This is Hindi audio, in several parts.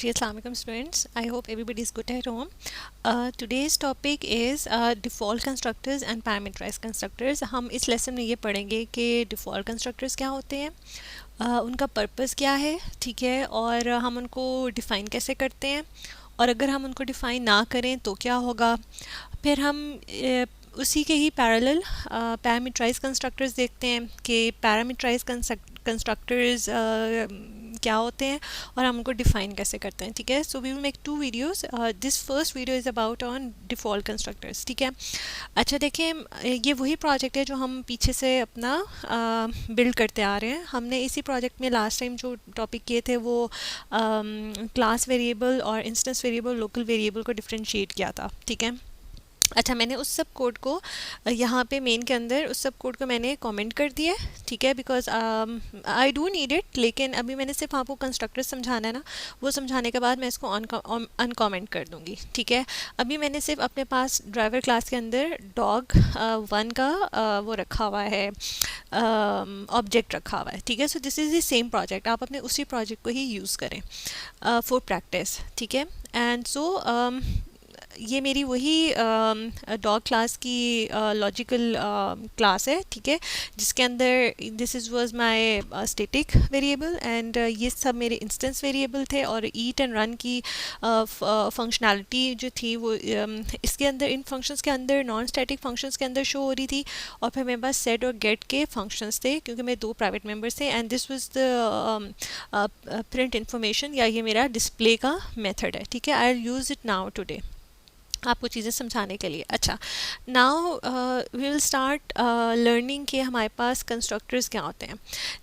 जी अस्सलाम वालेकुम students. I hope everybody is good at home. Today's topic is default constructors and parameterized constructors. हम इस लेसन में ये पढ़ेंगे कि default constructors क्या होते हैं, उनका पर्पस क्या है, ठीक है, और हम उनको डिफ़ाइन कैसे करते हैं, और अगर हम उनको डिफ़ाइन ना करें तो क्या होगा. फिर हम उसी के ही पैरेलल पैरामीटराइज कंस्ट्रक्टर्स देखते हैं कि पैरामीटराइज कंस्ट्रक्टर्स क्या होते हैं और हम उनको डिफ़ाइन कैसे करते हैं. ठीक है, so we will make 2 videos. This first video is about on default constructors. ठीक है, अच्छा देखिए, ये वही प्रोजेक्ट है जो हम पीछे से अपना बिल्ड करते आ रहे हैं. हमने इसी प्रोजेक्ट में लास्ट टाइम जो टॉपिक किए थे वो क्लास वेरिएबल और इंस्टेंस वेरिएबल, लोकल वेरिएबल को डिफ्रेंशिएट किया था. ठीक है, अच्छा मैंने उस सब कोड को यहाँ पे मेन के अंदर उस सब कोड को मैंने कमेंट कर दिया है. ठीक है, because I do need it, लेकिन अभी मैंने सिर्फ आपको कंस्ट्रक्टर समझाना है ना, वो समझाने के बाद मैं इसको अनकमेंट कर दूँगी. ठीक है, अभी मैंने सिर्फ अपने पास ड्राइवर क्लास के अंदर डॉग 1 का वो रखा हुआ है, ऑब्जेक्ट रखा हुआ है. ठीक है, so this is the same project. आप अपने उसी प्रोजेक्ट को ही यूज़ करें फॉर प्रैक्टिस. ठीक है, एंड सो ये मेरी वही डॉग क्लास की लॉजिकल क्लास है. ठीक है, जिसके अंदर this is was my static variable and ये सब मेरे इंस्टेंस वेरिएबल थे, और ईट एंड रन की फंक्शनैलिटी जो थी वो इसके अंदर, इन फंक्शंस के अंदर, नॉन स्टैटिक फंक्शंस के अंदर शो हो रही थी. और फिर मेरे पास सेट और गेट के फंक्शंस थे क्योंकि मेरे 2 प्राइवेट मेम्बर्स थे, and this was the print information, या ये मेरा डिस्प्ले का मेथड है. ठीक है, I will use it now today आपको चीज़ें समझाने के लिए. अच्छा, now we will start learning कि हमारे पास कंस्ट्रक्टर्स क्या होते हैं.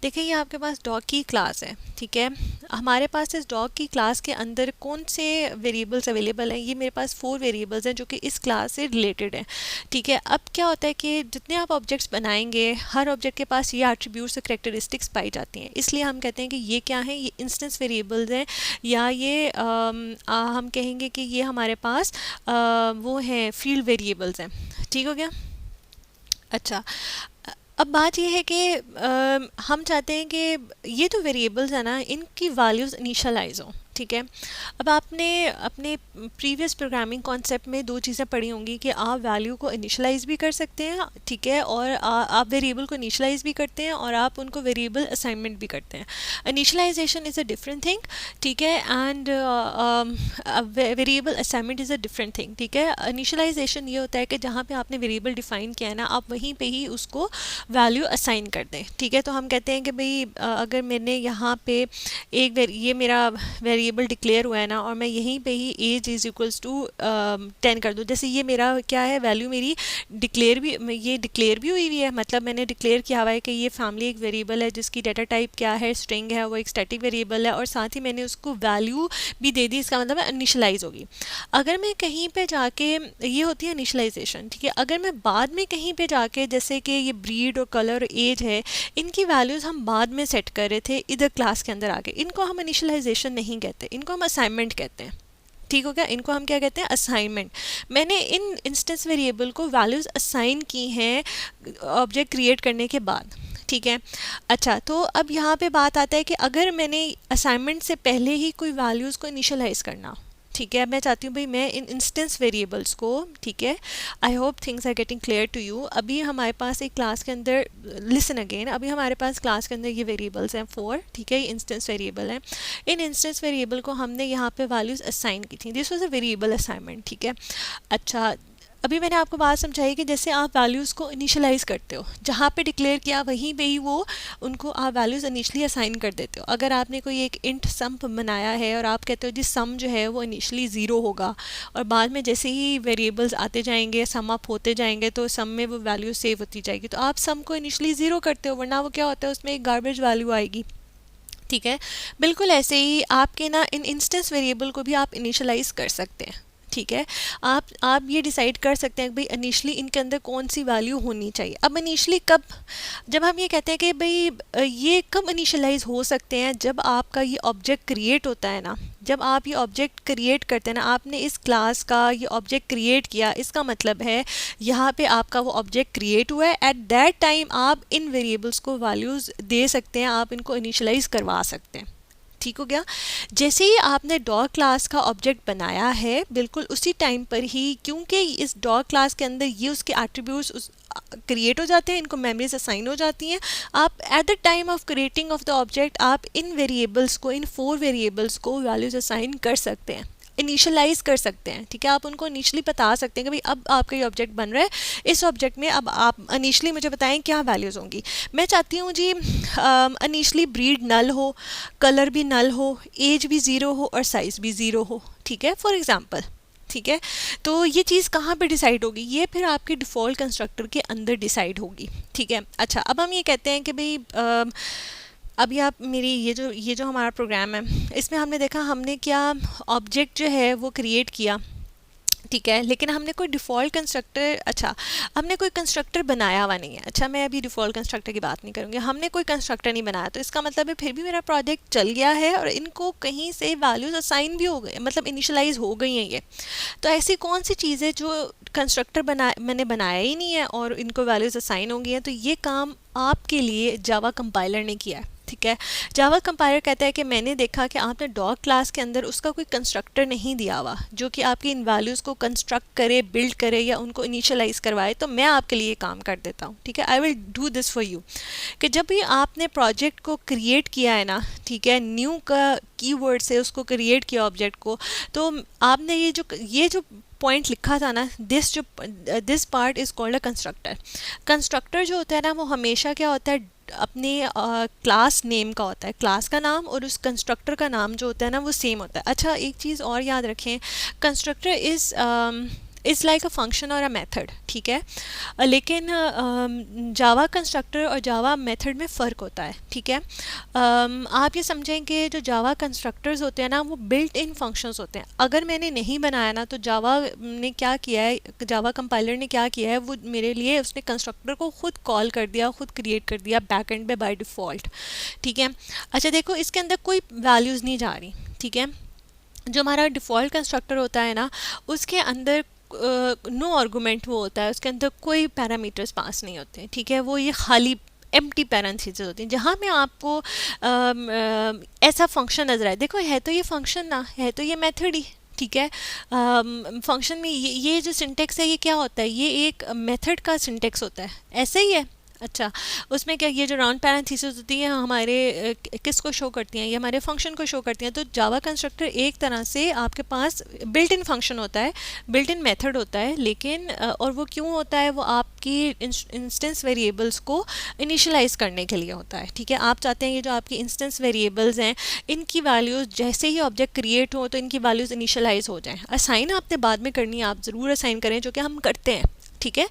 देखिए, ये आपके पास डॉग की क्लास है. ठीक है, हमारे पास इस डॉग की क्लास के अंदर कौन से वेरिएबल्स अवेलेबल हैं. ये मेरे पास 4 वेरिएबल्स हैं जो कि इस क्लास से रिलेटेड हैं. ठीक है, अब क्या होता है कि जितने आप ऑब्जेक्ट्स बनाएंगे, हर ऑब्जेक्ट के पास ये एट्रीब्यूट्स और करेक्टरिस्टिक्स पाई जाती हैं. इसलिए हम कहते हैं कि ये क्या है, ये इंस्टेंस वेरिएबल्स हैं, या ये हम कहेंगे कि ये हमारे पास वो हैं फील्ड वेरिएबल्स हैं. ठीक हो गया. अच्छा, अब बात यह है कि हम चाहते हैं कि ये जो वेरिएबल्स हैं ना, इनकी वैल्यूज़ इनिशियलाइज हो. ठीक है, अब आपने अपने प्रीवियस प्रोग्रामिंग कॉन्सेप्ट में 2 चीज़ें पढ़ी होंगी कि आप वैल्यू को इनिशियलाइज भी कर सकते हैं. ठीक है, और आप वेरिएबल को इनिशियलाइज भी करते हैं, और आप उनको वेरिएबल असाइनमेंट भी करते हैं. Initialization is a different thing. ठीक है, and variable assignment is a different thing. ठीक है, इनिशियलाइजेशन ये होता है कि जहाँ पे आपने वेरिएबल डिफाइन किया है ना, आप वहीं पे ही उसको वैल्यू असाइन कर दें. ठीक है, तो हम कहते हैं कि भाई अगर मैंने यहाँ पे ये मेरा वेरिएबल डिक्लेयर हुआ है ना, और मैं यहीं पे ही एज इज़ इक्वल्स टू 10 कर दूँ. जैसे ये मेरा क्या है, वैल्यू मेरी डिक्लेयर भी हुई है. मतलब मैंने डिक्लेयर किया हुआ है कि ये फैमिली एक वेरिएबल है जिसकी डाटा टाइप क्या है, स्ट्रिंग है, वो एक स्टैटिक वेरिएबल है, और साथ ही मैंने उसको वैल्यू भी दे दी. इसका मतलब है इनिशियलाइज होगी. अगर मैं कहीं पे जाके, ये होती है इनिशियलाइजेशन. ठीक है, अगर मैं बाद में कहीं पे जाके, जैसे कि ये ब्रीड और कलर और एज है, इनकी वैल्यूज़ हम बाद में सेट कर रहे थे इधर क्लास के अंदर आके, इनको हम इनिशियलाइजेशन नहीं कहते, इनको हम असाइनमेंट कहते हैं. ठीक हो गया, इनको हम क्या कहते हैं, असाइनमेंट. मैंने इन इंस्टेंस वेरिएबल को वैल्यूज़ असाइन की हैं ऑब्जेक्ट क्रिएट करने के बाद. ठीक है, अच्छा तो अब यहाँ पे बात आता है कि अगर मैंने असाइनमेंट से पहले ही कोई वैल्यूज़ को इनिशियलाइज करना. ठीक है, मैं चाहती हूँ भाई मैं इन इंस्टेंस वेरिएबल्स को, ठीक है, I hope things are getting clear to you. अभी हमारे पास एक क्लास के अंदर, लिसन अगेन, अभी हमारे पास क्लास के अंदर ये वेरिएबल्स हैं 4. ठीक है, ये इंस्टेंस वेरिएबल हैं. इन इंस्टेंस वेरिएबल को हमने यहाँ पे वैल्यूज़ असाइन की थी. This was a variable assignment. ठीक है, अच्छा अभी मैंने आपको बात समझाई कि जैसे आप वैल्यूज़ को इनिशियलाइज़ करते हो, जहाँ पे डिक्लेयर किया वहीं पे ही वो उनको आप वैल्यूज़ इनिशियली असाइन कर देते हो. अगर आपने कोई एक इंट सम बनाया है और आप कहते हो जी सम जो है वो इनिशियली 0 होगा, और बाद में जैसे ही वेरिएबल्स आते जाएंगे, सम अप होते जाएंगे, तो सम में वो वैल्यू सेव होती जाएगी, तो आप सम को इनिशियली 0 करते हो, वरना वो क्या होता है, उसमें एक गार्बेज वैल्यू आएगी. ठीक है, बिल्कुल ऐसे ही आपके ना इन इंस्टेंस वेरिएबल को भी आप इनिशियलाइज कर सकते हैं. ठीक है, आप ये डिसाइड कर सकते हैं कि भाई इनिशियली इनके अंदर कौन सी वैल्यू होनी चाहिए. अब इनिशियली कब, जब हम ये कहते हैं कि भाई ये कब इनिशियलाइज हो सकते हैं, जब आपका ये ऑब्जेक्ट क्रिएट होता है ना, जब आप ये ऑब्जेक्ट क्रिएट करते हैं ना, आपने इस क्लास का ये ऑब्जेक्ट क्रिएट किया, इसका मतलब है यहाँ पे आपका वो ऑब्जेक्ट क्रिएट हुआ है. एट दैट टाइम आप इन वेरिएबल्स को वैल्यूज़ दे सकते हैं, आप इनको इनिशियलाइज करवा सकते हैं. ठीक हो गया। जैसे ही आपने डॉग क्लास का ऑब्जेक्ट बनाया है, बिल्कुल उसी टाइम पर ही, क्योंकि इस डॉग क्लास के अंदर ये उसके एट्रीब्यूट्स क्रिएट हो जाते हैं, इनको मेमोरीज असाइन हो जाती हैं, आप at the time of creating of the object आप इन वेरिएबल्स को, इन 4 वेरिएबल्स को वैल्यूज असाइन कर सकते हैं, इनिशियलाइज कर सकते हैं। ठीक है, आप उनको इनिशियली बता सकते हैं कि भाई अब आपका ये ऑब्जेक्ट बन रहा है, इस ऑब्जेक्ट में अब आप इनिशियली मुझे बताएं क्या वैल्यूज़ होंगी। मैं चाहती हूँ जी इनिशियली ब्रीड नल हो, कलर भी नल हो, एज भी ज़ीरो हो और साइज़ भी ज़ीरो हो। ठीक है, फॉर एग्जांपल। ठीक है, तो ये चीज़ कहाँ पे डिसाइड होगी? ये फिर आपके डिफ़ॉल्ट कंस्ट्रक्टर के अंदर डिसाइड होगी। ठीक है, अच्छा, अब हम ये कहते हैं कि भाई अभी आप मेरी ये जो हमारा प्रोग्राम है, इसमें हमने देखा हमने क्या ऑब्जेक्ट जो है वो क्रिएट किया। ठीक है, लेकिन हमने कोई डिफ़ॉल्ट कंस्ट्रक्टर, अच्छा हमने कोई कंस्ट्रक्टर बनाया हुआ नहीं है। अच्छा, मैं अभी डिफ़ॉल्ट कंस्ट्रक्टर की बात नहीं करूँगी, हमने कोई कंस्ट्रक्टर नहीं बनाया, तो इसका मतलब है फिर भी मेरा प्रोजेक्ट चल गया है और इनको कहीं से वैल्यूज़ असाइन भी हो गए, मतलब इनिशियलाइज हो गई हैं ये। तो ऐसी कौन सी चीज़ है जो कंस्ट्रक्टर मैंने बनाया ही नहीं है और इनको वैल्यूज़ असाइन हो गई हैं? तो ये काम आपके लिए जावा कंपाइलर ने किया है। ठीक है, जावा कंपाइलर कहता है कि मैंने देखा कि आपने डॉग क्लास के अंदर उसका कोई कंस्ट्रक्टर नहीं दिया हुआ जो कि आपकी इन वैल्यूज़ को कंस्ट्रक्ट करे, बिल्ड करे या उनको इनिशियलाइज करवाए, तो मैं आपके लिए काम कर देता हूँ। ठीक है, I will do this for you. कि जब भी आपने प्रोजेक्ट को क्रिएट किया है ना, ठीक है, न्यू का कीवर्ड से उसको क्रिएट किया ऑब्जेक्ट को, तो आपने ये जो पॉइंट लिखा था ना, this part is called a constructor. Constructor जो होता है ना, वो हमेशा क्या होता है, अपने क्लास नेम का होता है, क्लास का नाम और उस कंस्ट्रक्टर का नाम जो होता है ना वो सेम होता है। अच्छा, एक चीज़ और याद रखें, constructor is like a function और अ मेथड। ठीक है, लेकिन जावा कंस्ट्रक्टर और जावा मेथड में फ़र्क होता है। ठीक है, आप ये समझें कि जो जावा कंस्ट्रक्टर्स होते हैं ना, वो बिल्ट इन फंक्शंस होते हैं। अगर मैंने नहीं बनाया ना, तो जावा ने क्या किया है, जावा कंपाइलर ने क्या किया है, वो मेरे लिए उसने कंस्ट्रक्टर को खुद कॉल कर दिया, खुद क्रिएट कर दिया बैक एंड पे बाय डिफ़ॉल्ट। ठीक है, अच्छा देखो, इसके अंदर कोई वैल्यूज़ नहीं जा रही। ठीक है, जो हमारा डिफ़ॉल्ट कंस्ट्रक्टर होता है ना, उसके अंदर नो आर्गूमेंट वो होता है, उसके अंदर कोई पैरामीटर्स पास नहीं होते। ठीक है, वो ये खाली एम्प्टी पैरेंथेसिस होती हैं जहाँ में आपको ऐसा फंक्शन नज़र आए। देखो, है तो ये फंक्शन ना, है तो ये मेथड ही। ठीक है, फंक्शन में ये जो सिंटेक्स है ये क्या होता है, ये एक मेथड का सिंटेक्स होता है, ऐसे ही है। अच्छा, उसमें क्या ये जो राउंड पैरेंथेसिस होती है हमारे किसको शो करती हैं, ये हमारे फंक्शन को शो करती हैं। तो जावा कंस्ट्रक्टर एक तरह से आपके पास बिल्ट इन फंक्शन होता है, बिल्ट इन मेथड होता है, लेकिन और वो क्यों होता है, वो आपकी इंस्टेंस वेरिएबल्स को इनिशियलाइज करने के लिए होता है। ठीक है, आप चाहते हैं ये जो आपकी इंस्टेंस वेरिएबल्स हैं, इनकी वैल्यूज़ जैसे ही ऑब्जेक्ट क्रिएट हो तो इनकी वैल्यूज़ इनिशियलाइज हो जाएँ। असाइन आपने बाद में करनी है, आप ज़रूर असाइन करें, जो कि हम करते हैं। ठीक है,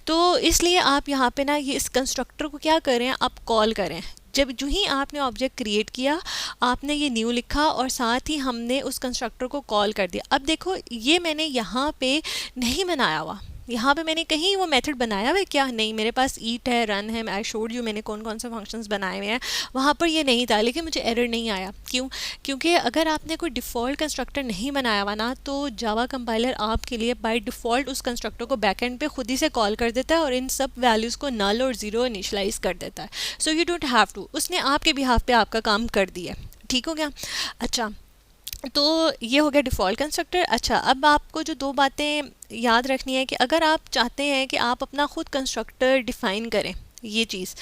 तो इसलिए आप यहाँ पे ना ये इस कंस्ट्रक्टर को क्या करें, आप कॉल करें। जब जो ही आपने ऑब्जेक्ट क्रिएट किया, आपने ये न्यू लिखा और साथ ही हमने उस कंस्ट्रक्टर को कॉल कर दिया। अब देखो, ये मैंने यहाँ पे नहीं बनाया हुआ, यहाँ पे मैंने कहीं वो मेथड बनाया हुआ है क्या? नहीं, मेरे पास ईट है, रन है, आई शोड यू मैंने कौन कौन से फंक्शंस बनाए हुए हैं, वहाँ पर ये नहीं था, लेकिन मुझे एरर नहीं आया। क्यों? क्योंकि अगर आपने कोई डिफ़ॉल्ट कंस्ट्रक्टर नहीं बनाया हुआ ना, तो जावा कंपाइलर आपके लिए बाय डिफ़ॉल्ट उस कंस्ट्रक्टर को बैकएंड पे खुद ही से कॉल कर देता है और इन सब वैल्यूज़ को नल और ज़ीरो इनिशलाइज कर देता है। So you don't have to, उसने आपके बिहाफ पे आपका काम कर दिया। ठीक हो गया? अच्छा, तो ये हो गया डिफ़ॉल्ट कंस्ट्रक्टर। अच्छा, अब आपको जो दो बातें याद रखनी है कि अगर आप चाहते हैं कि आप अपना खुद कंस्ट्रक्टर डिफ़ाइन करें, ये चीज़,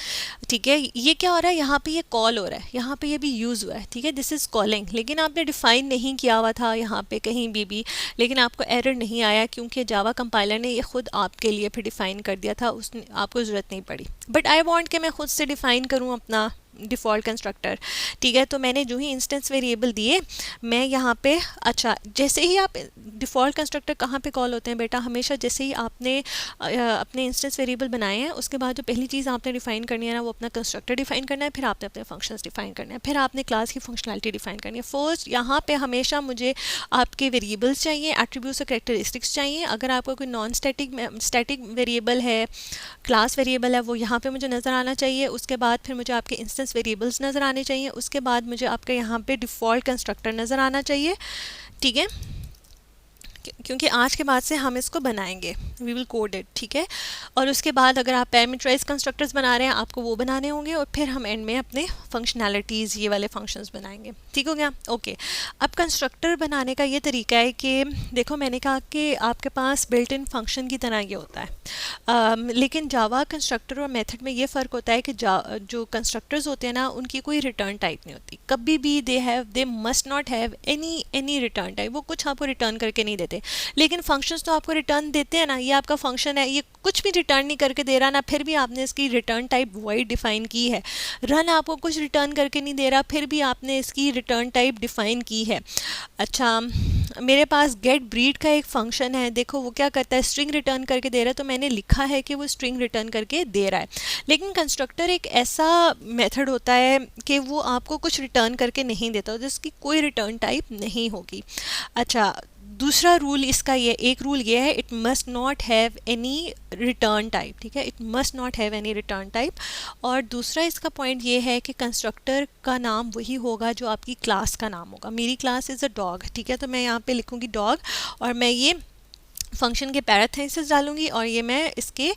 ठीक है, ये क्या हो रहा है, यहाँ पे ये कॉल हो रहा है, यहाँ पे ये भी यूज़ हुआ है। ठीक है, दिस इज़ कॉलिंग, लेकिन आपने डिफ़ाइन नहीं किया हुआ था यहाँ पे कहीं भी, लेकिन आपको एरर नहीं आया क्योंकि जावा कंपाइलर ने ये खुद आपके लिए फिर डिफ़ाइन कर दिया था, उसने आपको ज़रूरत नहीं पड़ी। बट आई वांट कि मैं खुद से डिफ़ाइन करूँ अपना डिफ़ॉल्ट कंस्ट्रक्टर। ठीक है, तो मैंने जो ही इंस्टेंस वेरिएबल दिए, मैं यहाँ पे, अच्छा, जैसे ही आप डिफ़ॉल्ट कंस्ट्रक्टर कहाँ पे कॉल होते हैं बेटा, हमेशा जैसे ही आपने अपने इंस्टेंस वेरिएबल बनाए हैं, उसके बाद जो पहली चीज़ आपने डिफ़ाइन करनी है ना, वो अपना कंस्ट्रक्टर डिफ़ाइन करना है, फिर आपने अपने फंक्शंस डिफ़ाइन करना है, फिर आपने क्लास की फंक्शनैलिटी डिफ़ाइन करनी है। फर्स्ट यहाँ पे हमेशा मुझे आपके वेरिएबल्स चाहिए, एट्रीब्यूट्स और कैरेक्टरिस्टिक्स चाहिए। अगर आपका कोई नॉन स्टैटिक वेरिएबल है, क्लास वेरिएबल है, वो यहाँ पे मुझे नज़र आना चाहिए। उसके बाद फिर मुझे आपके इंस्टेंस वेरिएबल्स नज़र आने चाहिए। उसके बाद मुझे आपके यहाँ पे डिफ़ॉल्ट कंस्ट्रक्टर नज़र आना चाहिए। ठीक है, क्योंकि आज के बाद से हम इसको बनाएंगे, वी विल कोड इट, ठीक है। और उसके बाद अगर आप पैरामीटराइज कंस्ट्रक्टर्स बना रहे हैं आपको वो बनाने होंगे, और फिर हम एंड में अपने फंक्शनैलिटीज़ ये वाले फंक्शंस बनाएंगे, ठीक हो गया। ओके, अब कंस्ट्रक्टर बनाने का ये तरीका है कि देखो मैंने कहा कि आपके पास बिल्ट इन फंक्शन की तरह ये होता है, लेकिन जावा कंस्ट्रक्टर और मेथड में ये फ़र्क होता है कि जो कंस्ट्रक्टर्स होते हैं ना उनकी कोई रिटर्न टाइप नहीं होती कभी भी, they must not have any return type, वो कुछ आपको रिटर्न करके नहीं देते। लेकिन फंक्शंस तो आपको रिटर्न देते हैं ना, ये आपका फंक्शन है, ये कुछ भी रिटर्न नहीं करके दे रहा ना, फिर भी आपने इसकी रिटर्न टाइप वॉइड डिफाइन की है। रन आपको कुछ रिटर्न करके नहीं दे रहा, फिर भी आपने इसकी रिटर्न टाइप डिफाइन की है। अच्छा, मेरे पास गेट ब्रीड का एक फंक्शन है, देखो वो क्या करता है, स्ट्रिंग रिटर्न करके दे रहा है, तो मैंने लिखा है कि वो स्ट्रिंग रिटर्न करके दे रहा है। लेकिन कंस्ट्रक्टर एक ऐसा मेथड होता है कि वो आपको कुछ रिटर्न करके नहीं देता, जिसकी कोई रिटर्न टाइप नहीं होगी। अच्छा, दूसरा रूल इसका ये, एक रूल ये है, it must not have any return type, ठीक है, it must not have any return type. और दूसरा इसका पॉइंट ये है कि कंस्ट्रक्टर का नाम वही होगा जो आपकी क्लास का नाम होगा। मेरी क्लास इज़ अ डॉग, ठीक है, तो मैं यहाँ पे लिखूँगी डॉग, और मैं ये फंक्शन के पैराथेसिस डालूंगी, और ये मैं इसके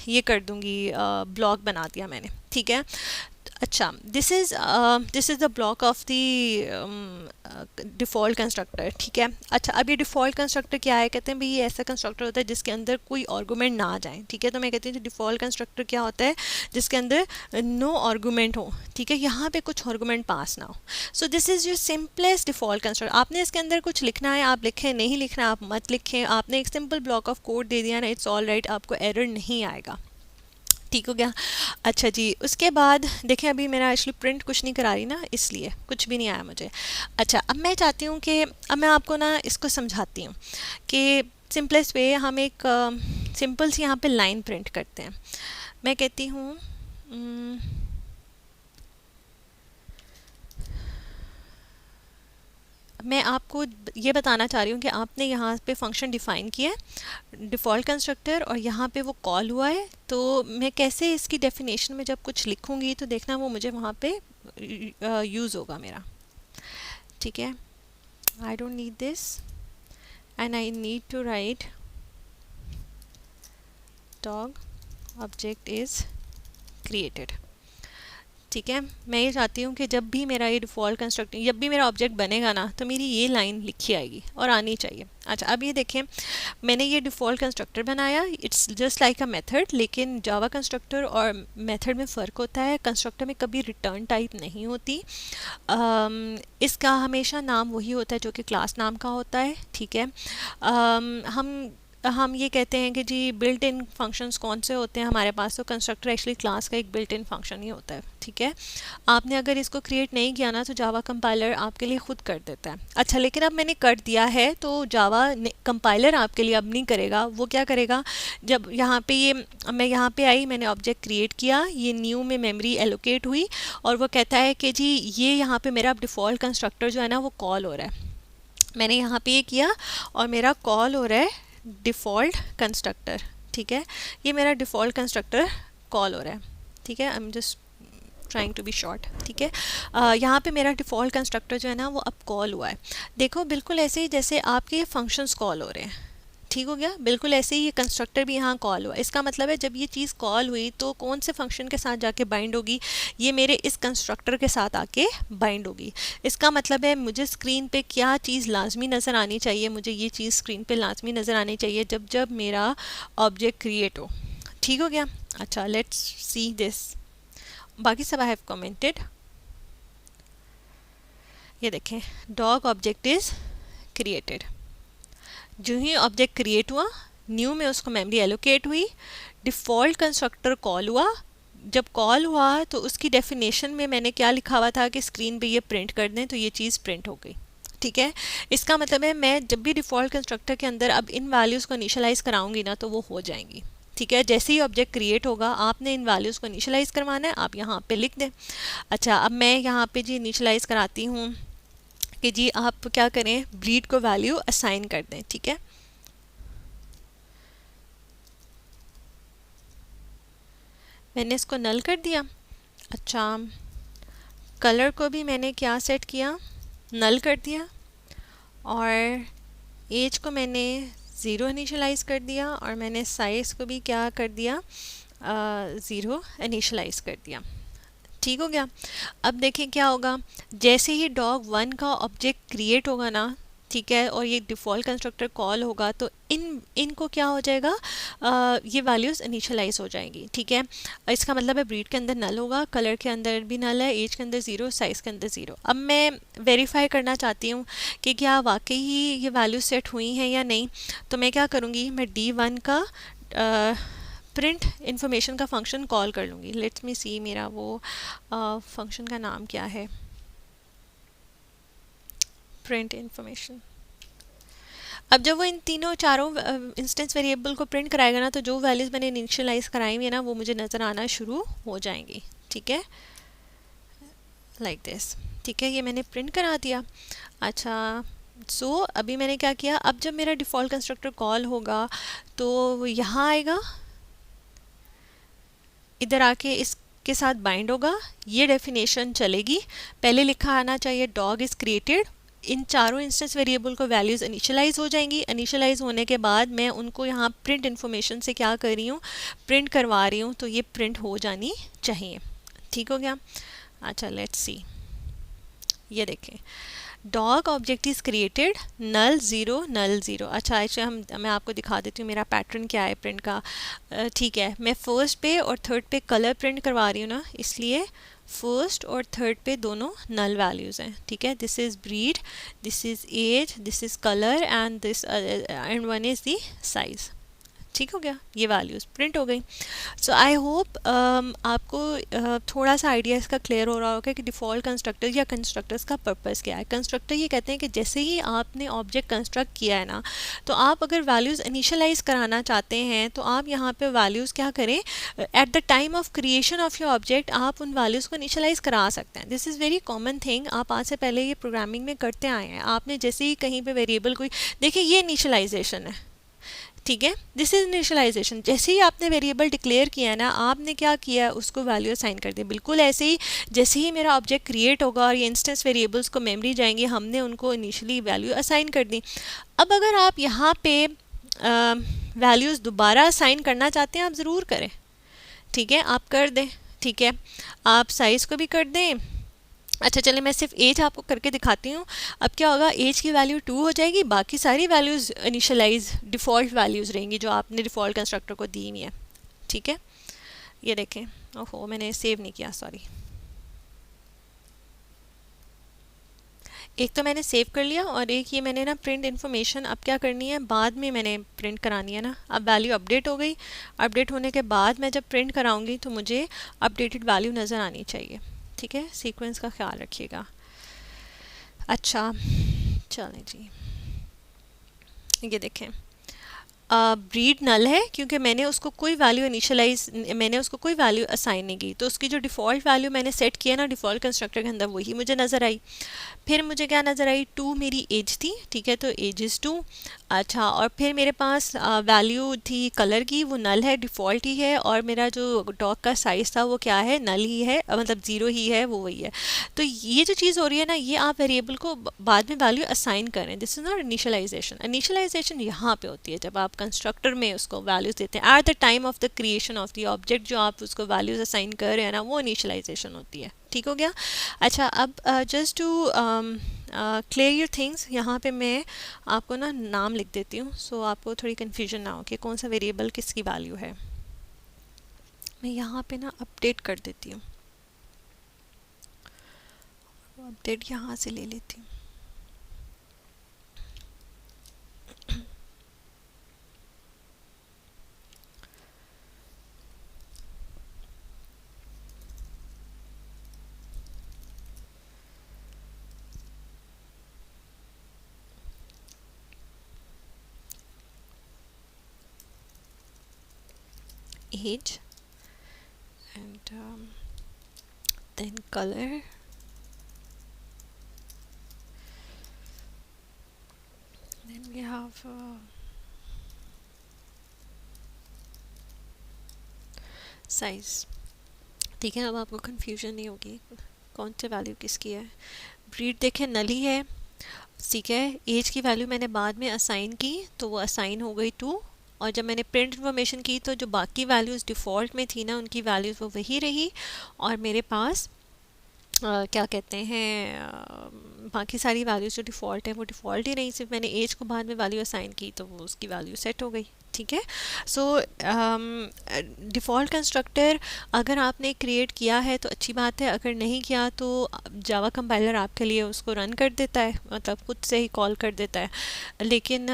ये कर दूंगी, ब्लॉक बना दिया मैंने, ठीक है। अच्छा, this is the block of the default constructor, ठीक है। अच्छा, अब ये डिफ़ॉल्ट कंस्ट्रक्टर क्या है, कहते हैं भाई ये ऐसा कंस्ट्रक्टर होता है जिसके अंदर कोई आर्गूमेंट ना आ जाए, ठीक है। तो मैं कहती हूँ डिफ़ॉल्ट कंस्ट्रक्टर क्या होता है, जिसके अंदर नो आर्गूमेंट हो, ठीक है, यहाँ पे कुछ आर्गूमेंट पास ना हो। So this is your simplest default constructor. आपने इसके अंदर कुछ लिखना है आप लिखें, नहीं लिखना है आप मत लिखें, आपने एक सिंपल ब्लॉक ऑफ कोड दे दिया ना, इट्स ऑल राइट, आपको एरर नहीं आएगा, ठीक हो गया। अच्छा जी, उसके बाद देखें, अभी मेरा एक्चुअली प्रिंट कुछ नहीं करा रही ना, इसलिए कुछ भी नहीं आया मुझे। अच्छा, अब मैं चाहती हूँ कि अब मैं आपको ना इसको समझाती हूँ कि सिंपलेस्ट वे हम एक सिंपल सी यहाँ पे लाइन प्रिंट करते हैं। मैं कहती हूँ मैं आपको ये बताना चाह रही हूँ कि आपने यहाँ पे फंक्शन डिफ़ाइन किया है डिफ़ॉल्ट कंस्ट्रक्टर, और यहाँ पे वो कॉल हुआ है, तो मैं कैसे इसकी डेफिनेशन में जब कुछ लिखूँगी तो देखना वो मुझे वहाँ पे यूज़ होगा मेरा, ठीक है। I don't need this and I need to write dog object is created, ठीक है। मैं ये चाहती हूँ कि जब भी मेरा ये डिफ़ॉल्ट कंस्ट्रक्टर, जब भी मेरा ऑब्जेक्ट बनेगा ना, तो मेरी ये लाइन लिखी आएगी और आनी चाहिए। अच्छा, अब ये देखें, मैंने ये डिफ़ॉल्ट कंस्ट्रक्टर बनाया, it's just like a method, लेकिन जावा कंस्ट्रक्टर और मेथड में फ़र्क होता है। कंस्ट्रक्टर में कभी रिटर्न टाइप नहीं होती, इसका हमेशा नाम वही होता है जो कि क्लास नाम का होता है, ठीक है। हम ये कहते हैं कि जी बिल्ट इन फंक्शंस कौन से होते हैं हमारे पास, तो कंस्ट्रक्टर एक्चुअली क्लास का एक बिल्ट इन फंक्शन ही होता है, ठीक है। आपने अगर इसको क्रिएट नहीं किया ना तो जावा कंपाइलर आपके लिए खुद कर देता है। अच्छा, लेकिन अब मैंने कर दिया है तो जावा कंपाइलर आपके लिए अब नहीं करेगा, वो क्या करेगा, जब यहाँ पे ये मैं यहाँ पे आई, मैंने ऑब्जेक्ट क्रिएट किया, ये न्यू में मेमोरी एलोकेट हुई, और वो कहता है कि जी ये यहाँ पे मेरा डिफ़ॉल्ट कंस्ट्रक्टर जो है ना वो कॉल हो रहा है। मैंने यहाँ पे ये किया और मेरा कॉल हो रहा है डिफ़ॉल्ट कंस्ट्रक्टर, ठीक है, ये मेरा डिफ़ॉल्ट कंस्ट्रक्टर कॉल हो रहा है, ठीक है। I am just trying to be short, ठीक है। यहाँ पे मेरा डिफ़ॉल्ट कंस्ट्रक्टर जो है ना वो अब कॉल हुआ है। देखो बिल्कुल ऐसे ही जैसे आपके फंक्शंस कॉल हो रहे हैं, ठीक हो गया, बिल्कुल ऐसे ही ये कंस्ट्रक्टर भी यहाँ कॉल हुआ। इसका मतलब है जब ये चीज़ कॉल हुई तो कौन से फंक्शन के साथ जाके बाइंड होगी, ये मेरे इस कंस्ट्रक्टर के साथ आके बाइंड होगी। इसका मतलब है मुझे स्क्रीन पे क्या चीज़ लाजमी नज़र आनी चाहिए, मुझे ये चीज़ स्क्रीन पे लाजमी नज़र आनी चाहिए जब जब मेरा ऑब्जेक्ट क्रिएट हो, ठीक हो गया। अच्छा, लेट्स सी दिस, बाकी सब आई हैव कमेंटेड। ये देखें, डॉग ऑब्जेक्ट इज़ क्रिएटेड, जो ही ऑब्जेक्ट क्रिएट हुआ न्यू में उसको मेमोरी एलोकेट हुई, डिफ़ॉल्ट कंस्ट्रक्टर कॉल हुआ, जब कॉल हुआ तो उसकी डेफिनेशन में मैंने क्या लिखा हुआ था कि स्क्रीन पे ये प्रिंट कर दें, तो ये चीज़ प्रिंट हो गई, ठीक है। इसका मतलब है मैं जब भी डिफ़ॉल्ट कंस्ट्रक्टर के अंदर अब इन वैल्यूज़ को इनिशियलाइज़ कराऊंगी ना तो वो हो जाएंगी, ठीक है। जैसे ही ऑब्जेक्ट क्रिएट होगा आपने इन वैल्यूज़ को इनिशियलाइज़ करवाना है, आप यहाँ पे लिख दें। अच्छा, अब मैं यहाँ पे जी इनिशियलाइज़ कराती हूँ कि जी आप क्या करें, ब्रीड को वैल्यू असाइन कर दें, ठीक है। मैंने इसको नल कर दिया। अच्छा, कलर को भी मैंने क्या सेट किया, नल कर दिया, और एज को मैंने 0 इनिशियलाइज़ कर दिया और मैंने साइज़ को भी क्या कर दिया, 0 इनिशियलाइज़ कर दिया। ठीक हो गया। अब देखें क्या होगा, जैसे ही dog1 का ऑब्जेक्ट क्रिएट होगा ना, ठीक है, और ये डिफ़ॉल्ट कंस्ट्रक्टर कॉल होगा तो इनको क्या हो जाएगा, ये वैल्यूज़ इनिशियलाइज हो जाएंगी। ठीक है, इसका मतलब है ब्रीड के अंदर नल होगा, कलर के अंदर भी नल है, एज के अंदर 0, साइज़ के अंदर 0। अब मैं वेरीफाई करना चाहती हूँ कि क्या वाकई ही ये वैल्यू सेट हुई हैं या नहीं। तो मैं क्या करूँगी, मैं D1 का प्रिंट इन्फॉर्मेशन का फंक्शन कॉल कर लूँगी। लेट्स मी सी मेरा वो फंक्शन का नाम क्या है, प्रिंट इन्फॉर्मेशन। अब जब वो इन तीनों चारों इंस्टेंस वेरिएबल को प्रिंट कराएगा ना, तो जो वैल्यूज़ मैंने इनिशियलाइज कराई हुई है ना, वो मुझे नज़र आना शुरू हो जाएंगी। ठीक है, लाइक दिस। ठीक है, ये मैंने प्रिंट करा दिया। अच्छा, सो अभी मैंने क्या किया, अब जब मेरा डिफ़ॉल्ट कंस्ट्रक्टर कॉल होगा तो वो यहाँ आएगा, इधर आके इसके साथ बाइंड होगा, ये डेफिनेशन चलेगी। पहले लिखा आना चाहिए डॉग इज़ क्रिएटेड, इन चारों इंस्टेंस वेरिएबल को वैल्यूज़ इनिशियलाइज हो जाएंगी। इनिशियलाइज होने के बाद मैं उनको यहाँ प्रिंट इन्फॉर्मेशन से क्या कर रही हूँ, प्रिंट करवा रही हूँ, तो ये प्रिंट हो जानी चाहिए। ठीक हो गया। अच्छा, लेट्स सी, ये देखें, डॉग ऑब्जेक्ट इज़ क्रिएटेड, नल 0 नल 0। अच्छा, मैं आपको दिखा देती हूँ मेरा पैटर्न क्या है प्रिंट का। ठीक है, मैं फर्स्ट पे और थर्ड पे कलर प्रिंट करवा रही हूँ ना, इसलिए फर्स्ट और थर्ड पे दोनों नल वैल्यूज़ हैं। ठीक है, this is breed, this is age, this is colour and one is the size. ठीक हो गया, ये वैल्यूज़ प्रिंट हो गई। सो आई होप आपको थोड़ा सा आइडिया इसका क्लियर हो रहा होगा कि डिफ़ॉल्ट कंस्ट्रक्टर या कंस्ट्रक्टर्स का पर्पस क्या है। कंस्ट्रक्टर ये कहते हैं कि जैसे ही आपने ऑब्जेक्ट कंस्ट्रक्ट किया है ना, तो आप अगर वैल्यूज़ इनिशियलाइज कराना चाहते हैं तो आप यहाँ पे वैल्यूज़ क्या करें, at the time of creation of your object आप उन वैल्यूज़ को इनिशियलाइज करा सकते हैं। This is very common thing, आप आज से पहले ये प्रोग्रामिंग में करते आए हैं। आपने जैसे ही कहीं पर वेरिएबल कोई, देखिए ये इनिशियलाइजेशन है। ठीक है, दिस इज इनिशियलाइजेशन। जैसे ही आपने वेरिएबल डिक्लेयर किया है ना, आपने क्या किया है, उसको वैल्यू असाइन कर दी। बिल्कुल ऐसे ही जैसे ही मेरा ऑब्जेक्ट क्रिएट होगा और ये इंस्टेंस वेरिएबल्स को मेमोरी जाएंगे, हमने उनको इनिशियली वैल्यू असाइन कर दी। अब अगर आप यहाँ पे वैल्यूज़ दोबारा असाइन करना चाहते हैं, आप ज़रूर करें। ठीक है, आप कर दें। ठीक है, आप साइज़ को भी कर दें। अच्छा चलिए, मैं सिर्फ एज आपको करके दिखाती हूँ। अब क्या होगा, एज की वैल्यू 2 हो जाएगी, बाकी सारी वैल्यूज़ इनिशियलाइज डिफ़ॉल्ट वैल्यूज़ रहेंगी जो आपने डिफ़ॉल्ट कंस्ट्रक्टर को दी हुई है। ठीक है, ये देखें, ओहो मैंने सेव नहीं किया, सॉरी। एक तो मैंने सेव कर लिया और एक ये मैंने ना प्रिंट इन्फॉर्मेशन अब क्या करनी है, बाद में मैंने प्रिंट करानी है ना। अब वैल्यू अपडेट हो गई, अपडेट होने के बाद मैं जब प्रिंट कराऊंगी तो मुझे अपडेटेड वैल्यू नज़र आनी चाहिए। ठीक है, सीक्वेंस का ख्याल रखिएगा। अच्छा चलें जी, ये देखें, ब्रीड नल है क्योंकि मैंने उसको कोई वैल्यू इनिशियलाइज, मैंने उसको कोई वैल्यू असाइन नहीं की, तो उसकी जो डिफ़ॉल्ट वैल्यू मैंने सेट किया ना डिफ़ॉल्ट कंस्ट्रक्टर के अंदर, वही मुझे नज़र आई। फिर मुझे क्या नज़र आई, 2 मेरी एज थी। ठीक है, तो एज इज़ 2। अच्छा, और फिर मेरे पास वैल्यू थी कलर की, वो नल है, डिफ़ॉल्ट ही है, और मेरा जो डॉग का साइज़ था वो क्या है, नल ही है, मतलब 0 ही है, वो वही है। तो ये जो चीज़ हो रही है ना, ये आप वेरिएबल को बाद में वैल्यू असाइन करें, this is not initialization. Initialization यहाँ पे होती है जब आप कंस्ट्रक्टर में उसको वैल्यूज़ देते हैं at the time of the creation of the object, जो आप उसको वैल्यूज़ असाइन कर रहे हैं ना, वो इनिशियलाइजेशन होती है। ठीक हो गया। अच्छा, अब just to clear your things, यहाँ पे मैं आपको ना नाम लिख देती हूँ, सो आपको थोड़ी कन्फ्यूजन ना हो कि कौन सा वेरिएबल किसकी वैल्यू है। मैं यहाँ पे ना अपडेट कर देती हूँ, अपडेट यहाँ से ले लेती हूँ। age and then color, then we have size। ठीक है, अब आपको कंफ्यूजन नहीं होगी कौन सी वैल्यू किसकी है। ब्रीड देखें नली है, ठीक है, एज की वैल्यू मैंने बाद में असाइन की तो वो असाइन हो गई 2, और जब मैंने प्रिंट इन्फॉर्मेशन की तो जो बाकी वैल्यूज़ डिफ़ॉल्ट में थी ना उनकी वैल्यूज़ वो वही रही, और मेरे पास क्या कहते हैं बाकी सारी वैल्यूज़ जो डिफ़ॉल्ट है वो डिफ़ॉल्ट ही रही, सिर्फ मैंने एज को बाद में वैल्यू असाइन की तो वो उसकी वैल्यू सेट हो गई। ठीक है, सो डिफ़ॉल्ट कंस्ट्रक्टर अगर आपने क्रिएट किया है तो अच्छी बात है, अगर नहीं किया तो जावा कंपाइलर आपके लिए उसको रन कर देता है, मतलब खुद से ही कॉल कर देता है। लेकिन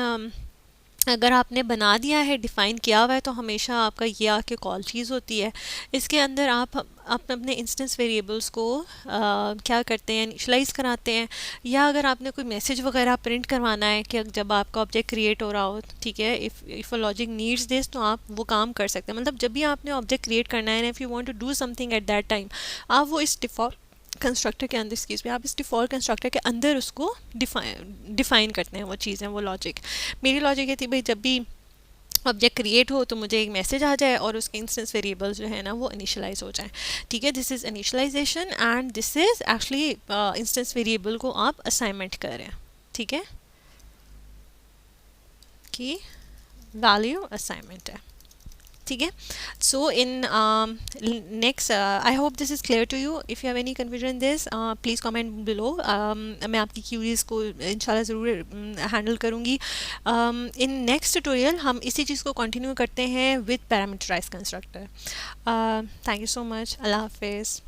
अगर आपने बना दिया है, डिफ़ाइन किया हुआ है, तो हमेशा आपका ये आके कॉल चीज़ होती है। इसके अंदर आप अपने इंस्टेंस वेरिएबल्स को क्या करते हैं, इनिशलाइज कराते हैं, या अगर आपने कोई मैसेज वगैरह प्रिंट करवाना है कि जब आपका ऑब्जेक्ट क्रिएट हो रहा हो, ठीक है, if a logic needs this, तो आप वो काम कर सकते हैं। मतलब जब भी आपने ऑब्जेक्ट क्रिएट करना है, if you want to do something at that time, आप वो इस डिफ़ॉल्ट कंस्ट्रक्टर के अंदर, इस केस में आप इस डिफ़ॉल्ट कंस्ट्रक्टर के अंदर उसको डिफ़ाइन करते हैं वो चीज़ें, वो लॉजिक। मेरी लॉजिक ये थी भाई, जब भी ऑब्जेक्ट क्रिएट हो तो मुझे एक मैसेज आ जाए और उसके इंस्टेंस वेरिएबल्स जो है ना वो इनिशियलाइज हो जाए। ठीक है, this is initialization and this is actually instance variable को आप असाइनमेंट कर रहे हैं। ठीक है, कि वैल्यू असाइनमेंट है। ठीक है, so in next I hope this is clear to you. If you have any confusion in this please comment below. मैं आपकी क्यूरीज़ को इंशाल्लाह ज़रूर हैंडल करूँगी। इन नेक्स्ट ट्यूटोरियल हम इसी चीज़ को कंटिन्यू करते हैं with parameterized constructor. Thank you so much, अल्लाह हाफिज़।